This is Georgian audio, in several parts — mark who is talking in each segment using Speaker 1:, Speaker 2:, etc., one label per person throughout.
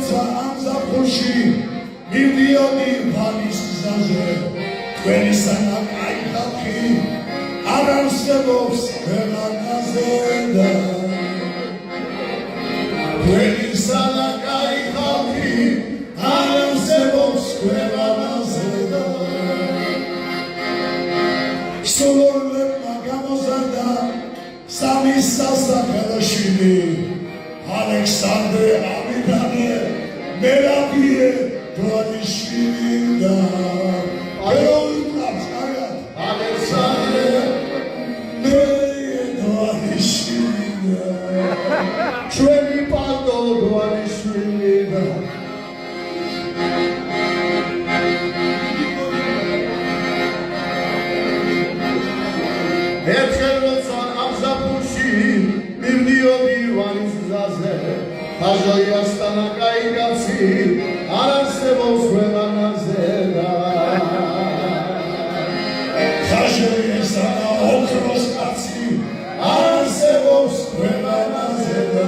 Speaker 1: როცა ამ ზაფხულში მივდიოდი ვანის გზაზე თქვენი სანაკაი ხალხი არ არსებობს ქვეყანაზე და თქვენი სანაკაი ხალხი არ არსებობს ქვეყანაზე და სულურლებმა გამოზარდა სამი სასახელოშვილი ალექსანდრე ამირანე მელაბიე დოანიშვილი და ალექსანდრე დოანიშვილი და ჩვენი პალტო დოანიშვილი და ერთხელ როცა ამ ზაფხულში მივდიოდი ვანის გზაზე ხაჟოია სტანაკაი კაცი არ არსებობს ქვეყანაზე და ხაჟოია სტანა ოქროს კაცი არ არსებობს ქვეყანაზე და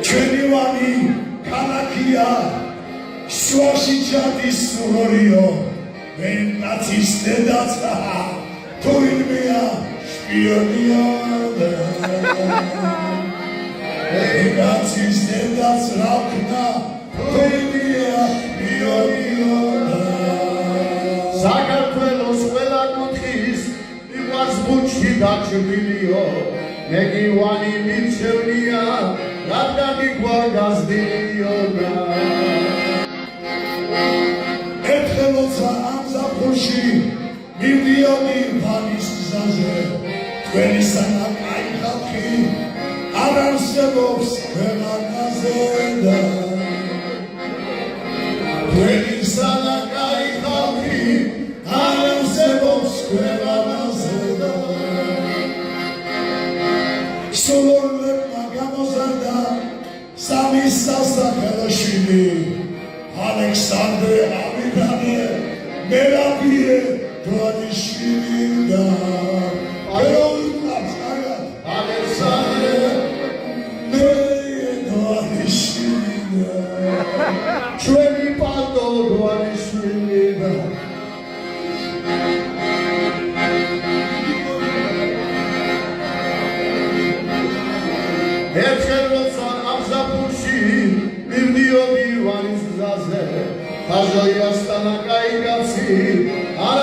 Speaker 1: ჩვენი ვანი ქალაქია შუაში ჩადის სურორიო ვენ კაცის დედაცა თუ ვინმეა შპიონია და ვენ კაცის დედაც რა ვქნა თუ ვინმეა შპიონია და საქართველოს ყველა კუთხის მიყვარს ბუჩქი დაჩრდილიო მე გივანი მირჩევნია რადგან იყვარ გაზრდილიო და ერთხელ როცა ამ ზაფხულში მივდიოდი ვანის გზაზე თქვენი სანაკაი ხალხი არ არსებობს ქვეყანაზე და თქვენი სანაკაი ხალხი არ არსებობს ქვეყანაზე და სულურლებმა გამოზარდა სამი სასახელოშვილი ალექსანდრე ამირანე მელაბიე დოანიშვილი და ალექსანდრე დოანიშვილი და ჩვენი პალტო დოანიშვილი და ერთხელ როცა ამ ზაფხულში მივდიოდი ვანის გზაზე ხაჟოია სტანაკაი კაცი არ